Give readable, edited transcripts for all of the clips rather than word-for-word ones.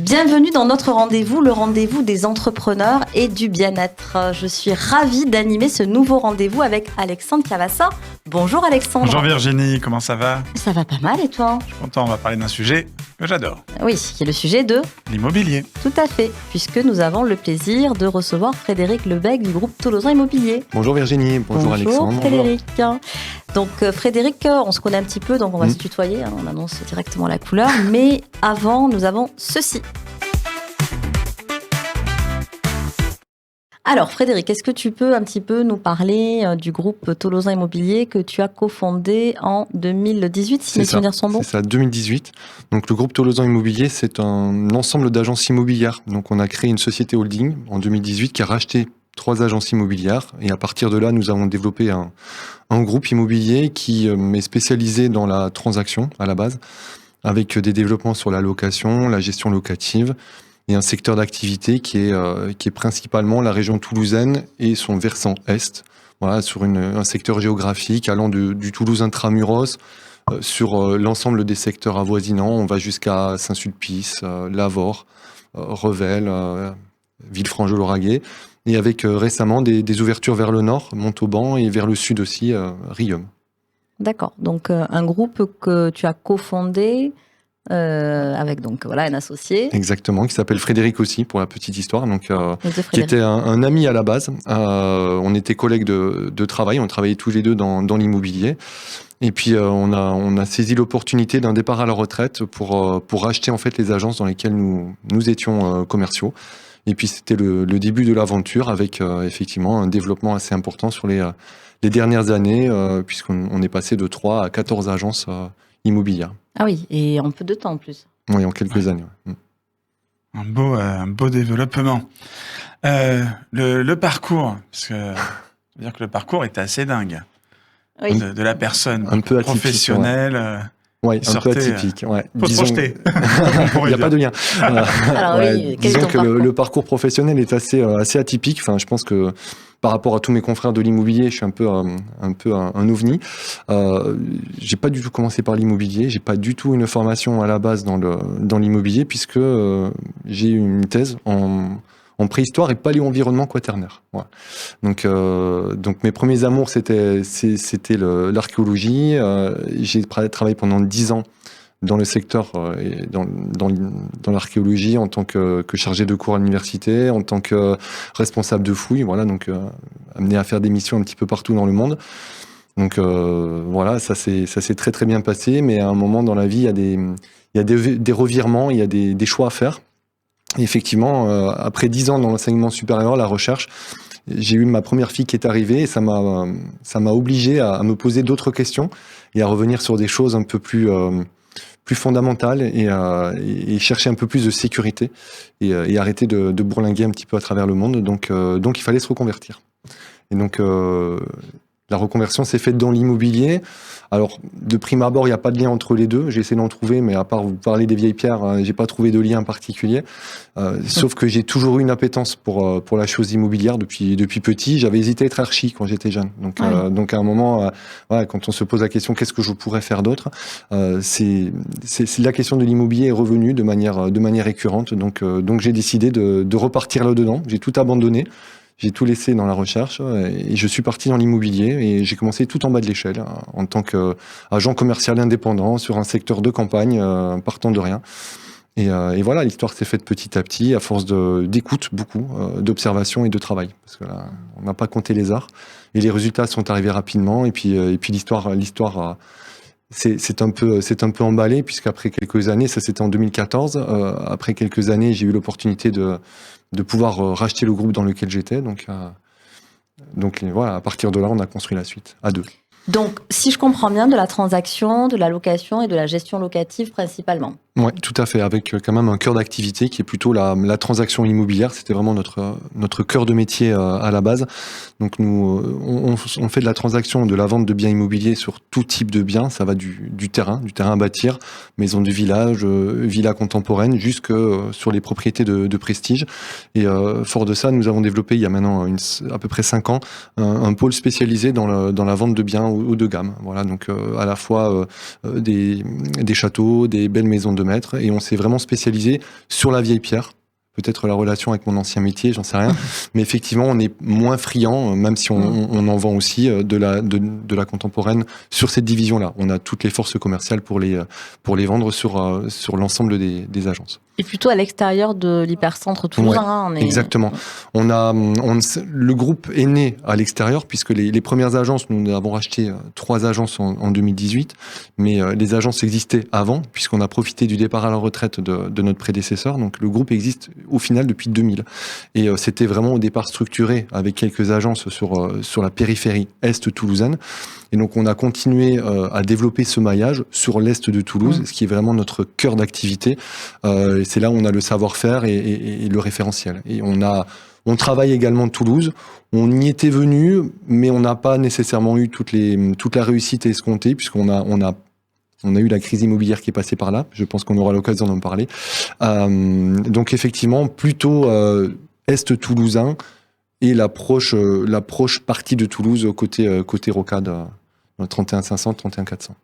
Bienvenue dans notre rendez-vous, le rendez-vous des entrepreneurs et du bien-être. Je suis ravie d'animer ce nouveau rendez-vous avec Alexandre Cavassa. Bonjour Alexandre. Bonjour Virginie, comment ça va ? Ça va pas mal et toi ? Je suis content, on va parler d'un sujet que j'adore. Oui, qui est le sujet de l'immobilier. Tout à fait, puisque nous avons le plaisir de recevoir Frédéric Lebecq du groupe Tolosan Immobilier. Bonjour Virginie, bonjour Alexandre. Bonjour Frédéric. Donc Frédéric, on se connaît un petit peu, donc on va se tutoyer, on annonce directement la couleur. Mais avant, nous avons ceci. Alors Frédéric, est-ce que tu peux un petit peu nous parler du groupe Tolosan Immobilier que tu as cofondé en 2018, si mes souvenirs sont bons ? C'est ça, 2018. Donc le groupe Tolosan Immobilier, c'est un ensemble d'agences immobilières. Donc on a créé une société holding en 2018 qui a racheté 3 agences immobilières. Et à partir de là, nous avons développé un groupe immobilier qui est spécialisé dans la transaction à la base, avec des développements sur la location, la gestion locative, et un secteur d'activité qui est principalement la région toulousaine et son versant est. Voilà, sur un secteur géographique allant du Toulouse intramuros, sur l'ensemble des secteurs avoisinants. On va jusqu'à Saint-Sulpice, Lavore, Revel, Villefranche-de-Lauragais. Et avec récemment des ouvertures vers le nord, Montauban, et vers le sud aussi, Riom. D'accord, donc un groupe que tu as cofondé avec donc voilà un associé. Exactement, qui s'appelle Frédéric aussi, pour la petite histoire, donc qui était un ami à la base. On était collègues de travail, on travaillait tous les deux dans l'immobilier. Et puis on a saisi l'opportunité d'un départ à la retraite pour racheter en fait les agences dans lesquelles nous étions commerciaux. Et puis c'était le début de l'aventure avec effectivement un développement assez important sur les dernières années, puisqu'on est passé de 3 à 14 agences immobilières. Ah oui, et en peu de temps en plus. Oui, en quelques années. Ouais. Un beau développement. Le parcours, parce que ça veut dire que le parcours était assez dingue. Oui. De la personne un peu atypique, professionnelle. Oui, un peu atypique. Ouais. Faut se projeter. Il n'y a pas de lien. Alors oui, disons que le parcours professionnel est assez atypique. Enfin, je pense que par rapport à tous mes confrères de l'immobilier, je suis un peu un ovni. J'ai pas du tout commencé par l'immobilier. J'ai pas du tout une formation à la base dans l'immobilier, puisque j'ai eu une thèse en préhistoire et paléo-environnement quaternaire. Voilà. Donc mes premiers amours c'était l'archéologie. J'ai travaillé pendant 10 ans dans le secteur, dans l'archéologie, en tant que chargé de cours à l'université, en tant que responsable de fouilles, voilà, donc amené à faire des missions un petit peu partout dans le monde. Donc voilà, ça s'est très très bien passé, mais à un moment dans la vie, il y a des revirements, il y a des choix à faire. Et effectivement, après 10 ans dans l'enseignement supérieur, la recherche, j'ai eu ma première fille qui est arrivée et ça m'a obligé à me poser d'autres questions et à revenir sur des choses un peu plus fondamentales et chercher un peu plus de sécurité et arrêter de bourlinguer un petit peu à travers le monde. Donc il fallait se reconvertir. Et donc la reconversion s'est faite dans l'immobilier. Alors, de prime abord, il n'y a pas de lien entre les deux. J'ai essayé d'en trouver, mais à part vous parler des vieilles pierres, j'ai pas trouvé de lien particulier. Sauf que j'ai toujours eu une appétence pour la chose immobilière depuis petit. J'avais hésité à être archi quand j'étais jeune. Donc à un moment, quand on se pose la question, qu'est-ce que je pourrais faire d'autre, c'est la question de l'immobilier est revenue de manière récurrente. Donc j'ai décidé de repartir là-dedans. J'ai tout abandonné. J'ai tout laissé dans la recherche et je suis parti dans l'immobilier et j'ai commencé tout en bas de l'échelle en tant qu'agent commercial indépendant sur un secteur de campagne, partant de rien. Et voilà, l'histoire s'est faite petit à petit à force d'écoute, beaucoup, d'observation et de travail. Parce que là, on n'a pas compté les arts et les résultats sont arrivés rapidement. Et puis l'histoire c'est un peu emballé puisqu'après quelques années, ça c'était en 2014, après quelques années, j'ai eu l'opportunité de pouvoir racheter le groupe dans lequel j'étais. Donc voilà, à partir de là, on a construit la suite, à 2. Donc, si je comprends bien, de la transaction, de la location et de la gestion locative principalement. Oui, tout à fait, avec quand même un cœur d'activité qui est plutôt la transaction immobilière. C'était vraiment notre cœur de métier à la base. Donc nous, on fait de la transaction, de la vente de biens immobiliers sur tout type de biens. Ça va du terrain à bâtir, maison du village, villa contemporaine, jusque sur les propriétés de prestige. Et fort de ça, nous avons développé il y a maintenant à peu près 5 ans un pôle spécialisé dans la vente de biens haut de gamme. Voilà, donc à la fois des châteaux, des belles maisons de mètres, et on s'est vraiment spécialisé sur la vieille pierre. Peut-être la relation avec mon ancien métier, j'en sais rien. Mais effectivement, on est moins friand, même si on en vend aussi de la contemporaine sur cette division-là. On a toutes les forces commerciales pour les vendre sur l'ensemble des agences. Et plutôt à l'extérieur de l'hypercentre toulousain. Ouais, exactement. Le groupe est né à l'extérieur, puisque les premières agences, nous avons racheté 3 agences en 2018, mais les agences existaient avant, puisqu'on a profité du départ à la retraite de notre prédécesseur. Donc le groupe existe au final depuis 2000. Et c'était vraiment au départ structuré avec quelques agences sur la périphérie est toulousaine. Et donc on a continué à développer ce maillage sur l'est de Toulouse, ce qui est vraiment notre cœur d'activité. Et c'est là où on a le savoir-faire et le référentiel. Et on travaille également Toulouse. On y était venu, mais on n'a pas nécessairement eu toute la réussite escomptée, puisqu'on a eu la crise immobilière qui est passée par là. Je pense qu'on aura l'occasion d'en parler. Donc effectivement, plutôt est toulousain et l'approche partie de Toulouse côté rocade, 31 500, 31 400.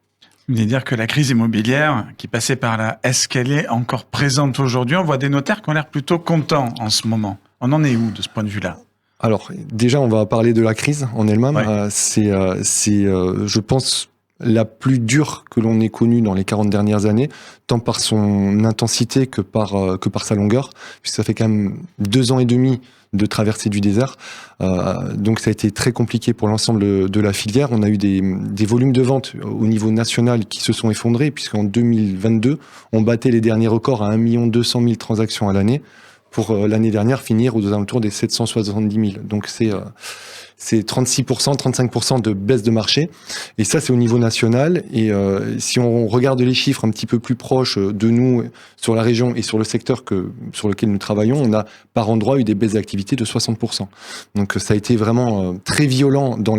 Vous voulez dire que la crise immobilière qui passait par là, est-ce qu'elle est encore présente aujourd'hui? On voit des notaires qui ont l'air plutôt contents en ce moment. On en est où de ce point de vue-là? Alors déjà, on va parler de la crise en elle-même. Ouais. C'est je pense, la plus dure que l'on ait connue dans les 40 dernières années, tant par son intensité que par sa longueur, puisque ça fait quand même 2 ans et demi de traversée du désert. Donc ça a été très compliqué pour l'ensemble de la filière. On a eu des volumes de vente au niveau national qui se sont effondrés, puisqu'en 2022, on battait les derniers records à 1 200 000 transactions à l'année, pour l'année dernière finir aux alentours des 770 000. Donc c'est 36%, 35% de baisse de marché. Et ça, c'est au niveau national. Et si on regarde les chiffres un petit peu plus proches de nous, sur la région et sur le secteur sur lequel nous travaillons, on a par endroit eu des baisses d'activité de 60%. Donc ça a été vraiment très violent dans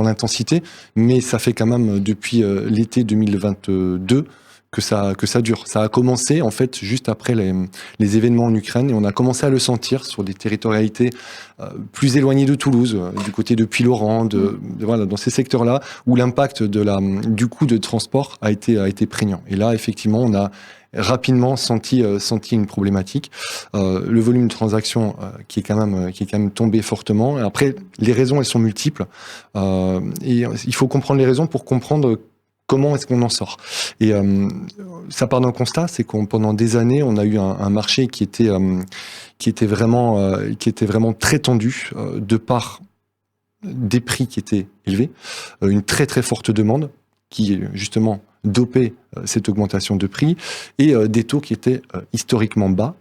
l'intensité, mais ça fait quand même depuis l'été 2022 que ça dure. Ça a commencé en fait juste après les événements en Ukraine, et on a commencé à le sentir sur des territorialités plus éloignées de Toulouse, du côté de Puylaurens, voilà, dans ces secteurs-là où l'impact du coût de transport a été prégnant. Et là, effectivement, on a rapidement senti une problématique. Le volume de transactions qui est quand même tombé fortement. Et après, les raisons, elles sont multiples. Et il faut comprendre les raisons pour comprendre comment est-ce qu'on en sort. Et ça part d'un constat, c'est qu'on pendant des années, on a eu un marché qui était vraiment très tendu, de par des prix qui étaient élevés, une très très forte demande qui justement dopait cette augmentation de prix, et des taux qui étaient historiquement bas.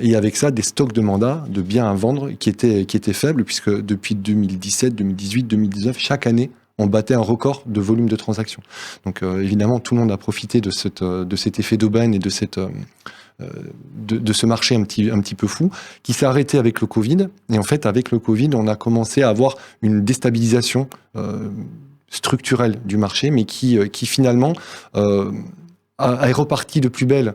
Et avec ça, des stocks de mandats, de biens à vendre qui étaient faibles, puisque depuis 2017, 2018, 2019, chaque année, on battait un record de volume de transactions. Donc évidemment, tout le monde a profité de cet effet d'aubaine et de ce marché un petit peu fou, qui s'est arrêté avec le Covid. Et en fait, avec le Covid, on a commencé à avoir une déstabilisation structurelle du marché, mais qui finalement est reparti de plus belle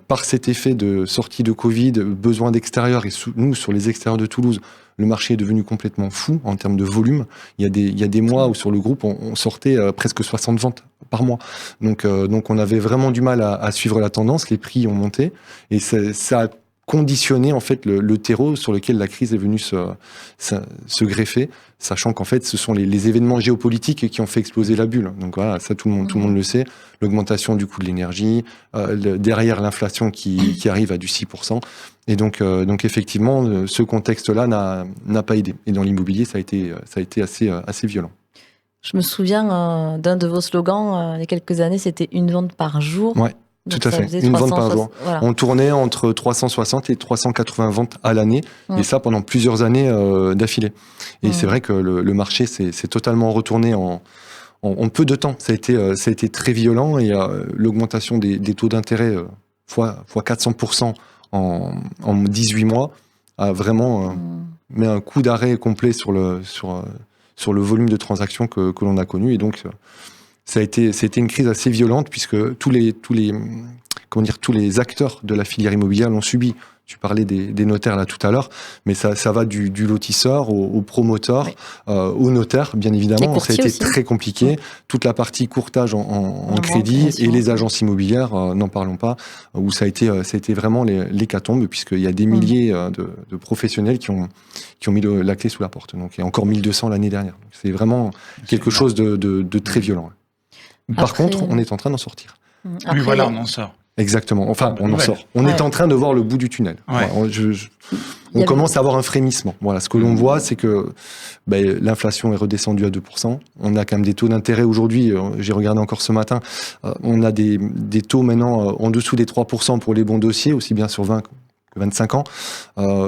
par cet effet de sortie de Covid, besoin d'extérieur. Et nous, sur les extérieurs de Toulouse, le marché est devenu complètement fou en termes de volume. Il y a des mois où sur le groupe, on sortait presque 60 ventes par mois. Donc on avait vraiment du mal à suivre la tendance. Les prix ont monté, et ça a conditionner en fait le terreau sur lequel la crise est venue se greffer, sachant qu'en fait ce sont les événements géopolitiques qui ont fait exploser la bulle. Donc voilà, ça tout le monde le sait. L'augmentation du coût de l'énergie, derrière l'inflation qui arrive à du 6%. Et donc effectivement, ce contexte-là n'a pas aidé. Et dans l'immobilier, ça a été assez violent. Je me souviens d'un de vos slogans il y a quelques années, c'était une vente par jour. Ouais. Donc tout à fait, une vente par jour. Voilà. On tournait entre 360 et 380 ventes à l'année, et ça pendant plusieurs années d'affilée. Et c'est vrai que le marché s'est totalement retourné en peu de temps. Ça a été très violent, et l'augmentation des taux d'intérêt fois 400% en 18 mois a vraiment mis un coup d'arrêt complet sur le volume de transactions que l'on a connu. Et donc ça a été une crise assez violente, puisque tous les comment dire, tous les acteurs de la filière immobilière l'ont subi. Tu parlais des notaires là tout à l'heure, mais ça va du lotisseur au promoteur, Oui. au notaire, bien évidemment. Ça a été aussi. très compliqué. Toute la partie courtage en crédit et les agences immobilières, n'en parlons pas, où ça a été vraiment l'hécatombe, puisqu'il y a des milliers de professionnels qui ont mis la clé sous la porte. Donc, il y a encore 1200 l'année dernière. Donc, c'est vraiment quelque chose de très violent. Par contre, on est en train d'en sortir. Oui, voilà, on en sort. Exactement. Enfin, on en sort. On est en train de voir le bout du tunnel. Ouais. Voilà, on commence à avoir un frémissement. Voilà, ce que l'on voit, c'est que l'inflation est redescendue à 2%. On a quand même des taux d'intérêt aujourd'hui. J'ai regardé encore ce matin. On a des taux maintenant en dessous des 3% pour les bons dossiers, aussi bien sur 20 que 25 ans.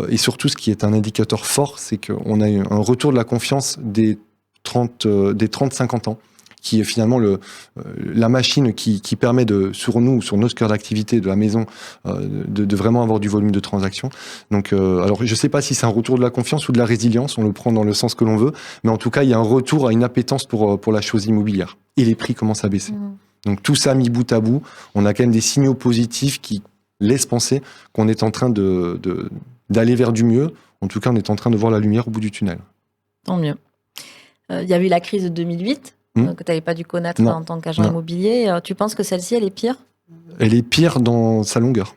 Et surtout, ce qui est un indicateur fort, c'est qu'on a eu un retour de la confiance des 30-50 ans, qui est finalement la machine qui permet sur nos cœurs d'activité de la maison, de vraiment avoir du volume de transactions. Donc, alors je ne sais pas si c'est un retour de la confiance ou de la résilience, on le prend dans le sens que l'on veut, mais en tout cas, il y a un retour à une appétence pour la chose immobilière. Et les prix commencent à baisser. Donc tout ça mis bout à bout, on a quand même des signaux positifs qui laissent penser qu'on est en train d'aller vers du mieux. En tout cas, on est en train de voir la lumière au bout du tunnel. Tant mieux. Il y a eu la crise de 2008. Que tu n'avais pas dû connaître en tant qu'agent immobilier. Tu penses que celle-ci, elle est pire ? Elle est pire dans sa longueur.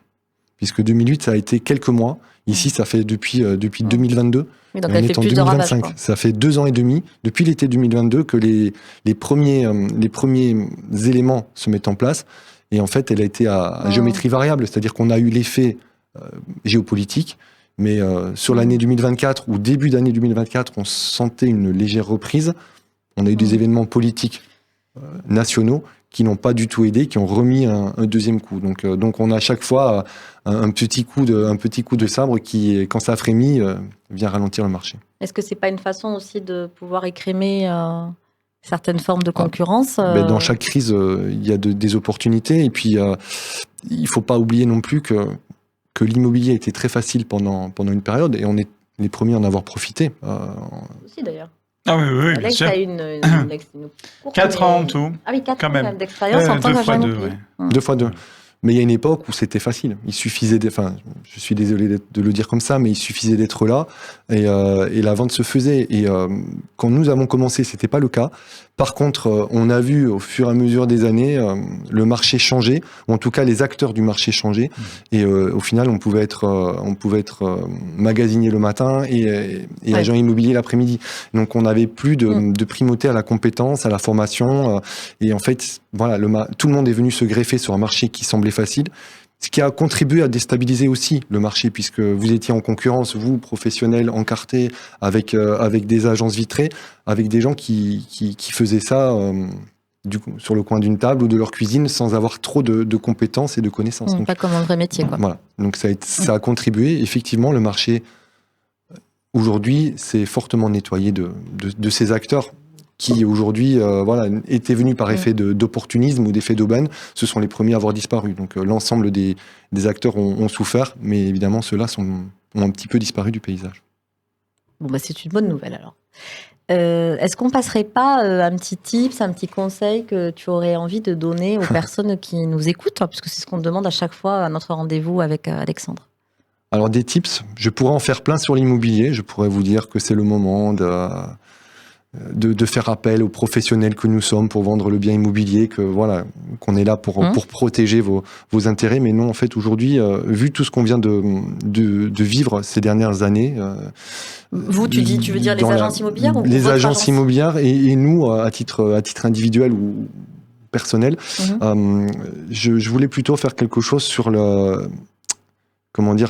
Puisque 2008, ça a été quelques mois. Ici, ça fait depuis 2022. Oui, donc elle fait plus de ravages. Ça fait 2 ans et demi, depuis l'été 2022, que les premiers éléments se mettent en place. Et en fait, elle a été à géométrie variable. C'est-à-dire qu'on a eu l'effet géopolitique. Mais sur l'année 2024, ou début d'année 2024, on sentait une légère reprise. On a eu des événements politiques nationaux qui n'ont pas du tout aidé, qui ont remis un deuxième coup. Donc on a à chaque fois un petit coup de sabre qui, quand ça frémit, vient ralentir le marché. Est-ce que c'est pas une façon aussi de pouvoir écrémer certaines formes de concurrence Dans chaque crise, il y a des opportunités. Et puis, il faut pas oublier non plus que l'immobilier était très facile pendant une période, et on est les premiers à en avoir profité. Aussi d'ailleurs. Ah oui, bien Alex sûr. a une courte, 4 ans en tout. Ah oui, 4 quand ans même d'expérience en tant qu'agent immobilier. 2 fois 2. Mais il y a une époque où c'était facile. Il suffisait je suis désolé de le dire comme ça, mais il suffisait d'être là et la vente se faisait. Et quand nous avons commencé, c'était pas le cas. Par contre, on a vu au fur et à mesure des années le marché changer, ou en tout cas les acteurs du marché changer. Et au final, on pouvait être magasinier le matin et agent immobilier l'après-midi. Donc on n'avait plus de primauté à la compétence, à la formation. Et en fait, voilà, tout le monde est venu se greffer sur un marché qui semblait facile. Ce qui a contribué à déstabiliser aussi le marché, puisque vous étiez en concurrence, vous, professionnels, encartés, avec des agences vitrées, avec des gens qui faisaient ça sur le coin d'une table ou de leur cuisine sans avoir trop de compétences et de connaissances. Donc, pas comme un vrai métier, quoi. Voilà. Donc ça a contribué. Effectivement, le marché, aujourd'hui, s'est fortement nettoyé de ces acteurs qui aujourd'hui étaient venus par effet d'opportunisme ou d'effet d'aubaine. Ce sont les premiers à avoir disparu. Donc l'ensemble des acteurs ont souffert, mais évidemment ceux-là ont un petit peu disparu du paysage. Bon, c'est une bonne nouvelle alors. Est-ce qu'on passerait pas un petit tips, un petit conseil que tu aurais envie de donner aux personnes qui nous écoutent, puisque c'est ce qu'on demande à chaque fois à notre rendez-vous avec Alexandre? Alors des tips, je pourrais en faire plein sur l'immobilier. Je pourrais vous dire que c'est le moment de faire appel aux professionnels que nous sommes pour vendre le bien immobilier, qu'on est là pour protéger vos intérêts. Mais non, en fait, aujourd'hui, vu tout ce qu'on vient de vivre ces dernières années... tu veux dire les agences immobilières ou les agences immobilières et nous, à titre individuel ou personnel, je voulais plutôt faire quelque chose sur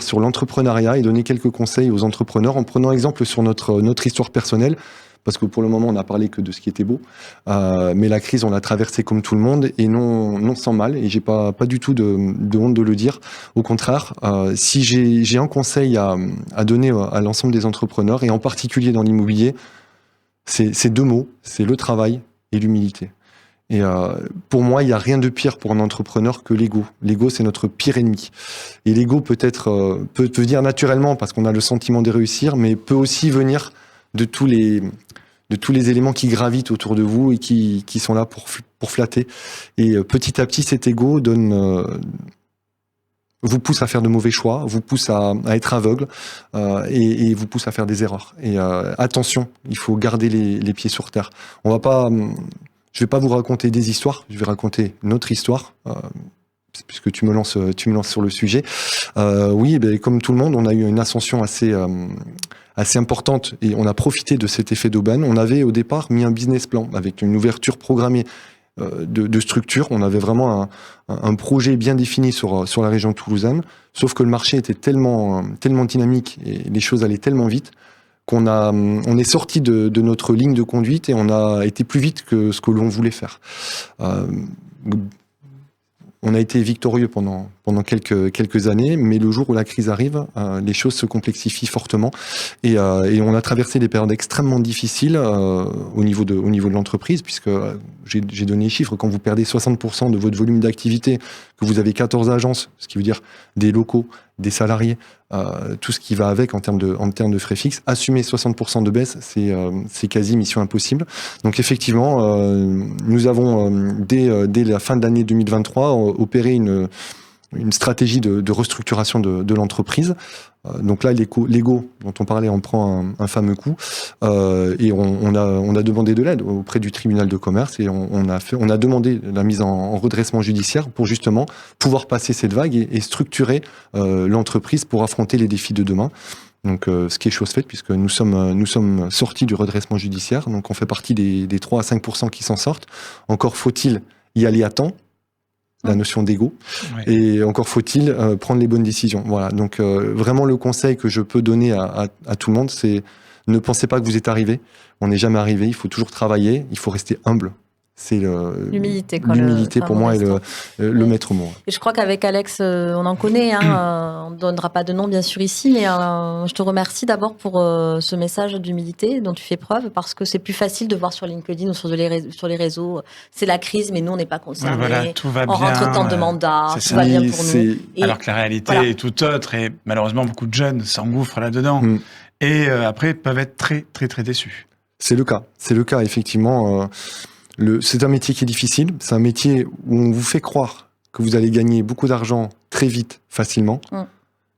sur l'entrepreneuriat et donner quelques conseils aux entrepreneurs en prenant exemple sur notre histoire personnelle. Parce que pour le moment, on n'a parlé que de ce qui était beau. Mais la crise, on l'a traversée comme tout le monde, et non sans mal. Et j'ai pas du tout de honte de le dire. Au contraire, si j'ai un conseil à donner à l'ensemble des entrepreneurs, et en particulier dans l'immobilier, c'est 2 mots, c'est le travail et l'humilité. Et pour moi, il n'y a rien de pire pour un entrepreneur que l'ego. L'ego, c'est notre pire ennemi. Et l'ego peut venir naturellement parce qu'on a le sentiment de réussir, mais peut aussi venir de tous les éléments qui gravitent autour de vous et qui sont là pour flatter. Et petit à petit, cet ego donne vous pousse à faire de mauvais choix, vous pousse à être aveugle et vous pousse à faire des erreurs. Et attention, il faut garder les pieds sur terre. On va pas, je vais pas vous raconter des histoires, je vais raconter notre histoire. Puisque tu me lances sur le sujet. Oui, ben, comme tout le monde, on a eu une ascension assez importante et on a profité de cet effet d'aubaine. On avait au départ mis un business plan avec une ouverture programmée de structure. On avait vraiment un projet bien défini sur la région toulousaine. Sauf que le marché était tellement dynamique et les choses allaient tellement vite on est sorti de notre ligne de conduite et on a été plus vite que ce que l'on voulait faire. On a été victorieux pendant quelques années, mais le jour où la crise arrive, les choses se complexifient fortement et on a traversé des périodes extrêmement difficiles au niveau de l'entreprise, puisque j'ai donné les chiffres. Quand vous perdez 60% de votre volume d'activité, que vous avez 14 agences, ce qui veut dire des locaux, des salariés, tout ce qui va avec en termes de frais fixes, assumer 60% de baisse, c'est quasi mission impossible. Donc effectivement, nous avons dès la fin de l'année 2023 opéré une stratégie de restructuration de l'entreprise. Donc là, l'ego dont on parlait en prend un fameux coup, et on a demandé de l'aide auprès du tribunal de commerce et on a demandé la mise en redressement judiciaire pour justement pouvoir passer cette vague et structurer l'entreprise pour affronter les défis de demain. Donc, ce qui est chose faite puisque nous sommes sortis du redressement judiciaire. Donc, on fait partie des 3 à 5% qui s'en sortent. Encore faut-il y aller à temps. La notion d'ego, et encore faut-il prendre les bonnes décisions. Voilà. Donc vraiment le conseil que je peux donner à tout le monde, c'est ne pensez pas que vous êtes arrivé. On n'est jamais arrivé. Il faut toujours travailler. Il faut rester humble. C'est l'humilité. L'humilité pour moi est le maître mot. Et je crois qu'avec Alex, on en connaît. On ne donnera pas de nom bien sûr ici, mais je te remercie d'abord pour ce message d'humilité dont tu fais preuve, parce que c'est plus facile de voir sur LinkedIn ou sur les réseaux. C'est la crise, mais nous on n'est pas concernés. Voilà, tout va on bien. rentre tant de mandats, tout va bien pour nous. Alors que la réalité est tout autre, et malheureusement beaucoup de jeunes s'engouffrent là-dedans et après peuvent être très très très déçus. C'est le cas effectivement. C'est un métier qui est difficile, c'est un métier où on vous fait croire que vous allez gagner beaucoup d'argent très vite, facilement,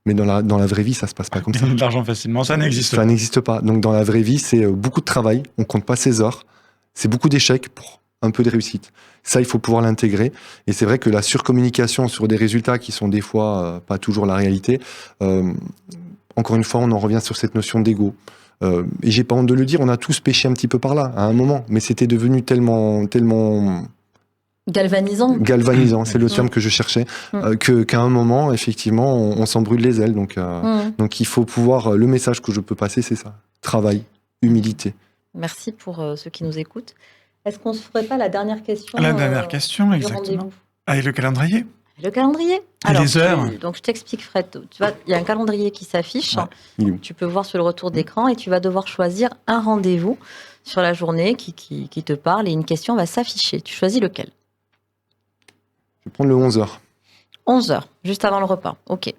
mais dans la vraie vie, ça se passe pas comme ça. Gagner de l'argent facilement, ça n'existe pas. Ça n'existe pas. Donc dans la vraie vie, c'est beaucoup de travail, on compte pas ses heures, c'est beaucoup d'échecs pour un peu de réussite. Ça, il faut pouvoir l'intégrer. Et c'est vrai que la surcommunication sur des résultats qui sont des fois pas toujours la réalité, encore une fois, on en revient sur cette notion d'ego. Et j'ai pas honte de le dire, on a tous péché un petit peu par là, à un moment, mais c'était devenu tellement galvanisant, c'est le terme que je cherchais, qu'à un moment, effectivement, on s'en brûle les ailes. Donc il faut pouvoir, le message que je peux passer, c'est ça. Travail, humilité. Merci pour ceux qui nous écoutent. Est-ce qu'on ne se ferait pas la dernière question? La dernière question, exactement. Et le calendrier? Le calendrier. Alors, les heures. Donc je t'explique, Fred. Il y a un calendrier qui s'affiche. Ouais. Tu peux voir sur le retour d'écran et tu vas devoir choisir un rendez-vous sur la journée qui te parle et une question va s'afficher. Tu choisis lequel? Je vais prendre le 11h. 11h, juste avant le repas. Ok.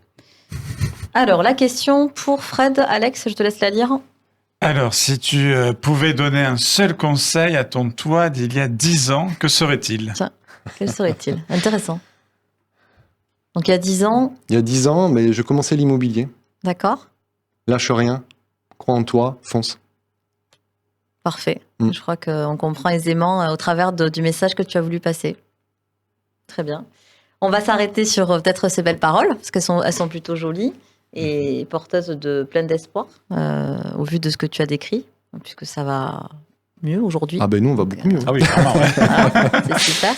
Alors la question pour Fred, Alex, je te laisse la lire. Alors, si tu pouvais donner un seul conseil à ton toi d'il y a 10 ans, que serait-il? Tiens, quel serait-il? Intéressant. Donc il y a 10 ans. Il y a 10 ans, mais je commençais l'immobilier. D'accord. Lâche rien, crois en toi, fonce. Parfait. Je crois qu'on comprend aisément au travers du message que tu as voulu passer. Très bien. On va s'arrêter sur peut-être ces belles paroles, parce qu'elles sont plutôt jolies et porteuses de plein d'espoir, au vu de ce que tu as décrit, puisque ça va mieux aujourd'hui. Ah ben nous, on va beaucoup mieux. Ah oui, clairement. Ouais. C'est super.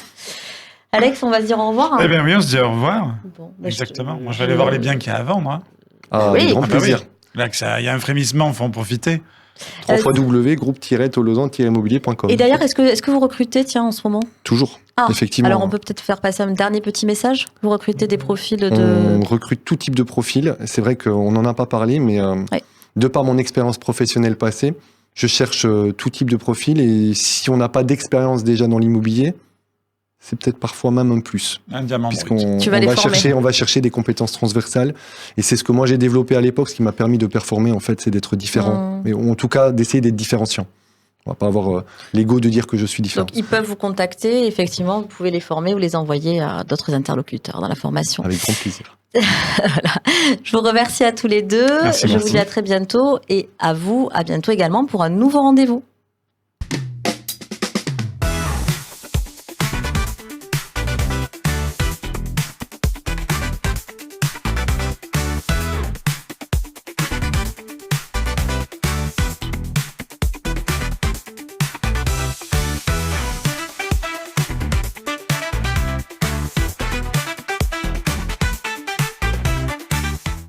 Alex, on va se dire au revoir. Eh bien oui, on se dit au revoir. Bon, exactement. Moi, je vais aller voir les biens qu'il y a à vendre. Hein. Ah, oui. Grand plaisir. Oui. Là, il y a un frémissement, il faut en profiter. www.groupe-tolosan-mobilier.com. Et d'ailleurs, est-ce que vous recrutez, en ce moment? Toujours, effectivement. Alors, on peut peut-être faire passer un dernier petit message. Vous recrutez des profils On recrute tout type de profils. C'est vrai qu'on n'en a pas parlé, mais de par mon expérience professionnelle passée, je cherche tout type de profil. Et si on n'a pas d'expérience déjà dans l'immobilier, c'est peut-être parfois même un plus. Un diamant. Puisqu'on on va chercher des compétences transversales. Et c'est ce que moi j'ai développé à l'époque, ce qui m'a permis de performer, en fait, c'est d'être différent. Mais en tout cas, d'essayer d'être différenciant. On va pas avoir l'ego de dire que je suis différent. Donc, ils peuvent vous contacter. Effectivement, vous pouvez les former ou les envoyer à d'autres interlocuteurs dans la formation. Avec grand plaisir. Voilà. Je vous remercie à tous les deux. Merci, Je vous dis à très bientôt et à vous, à bientôt également pour un nouveau rendez-vous.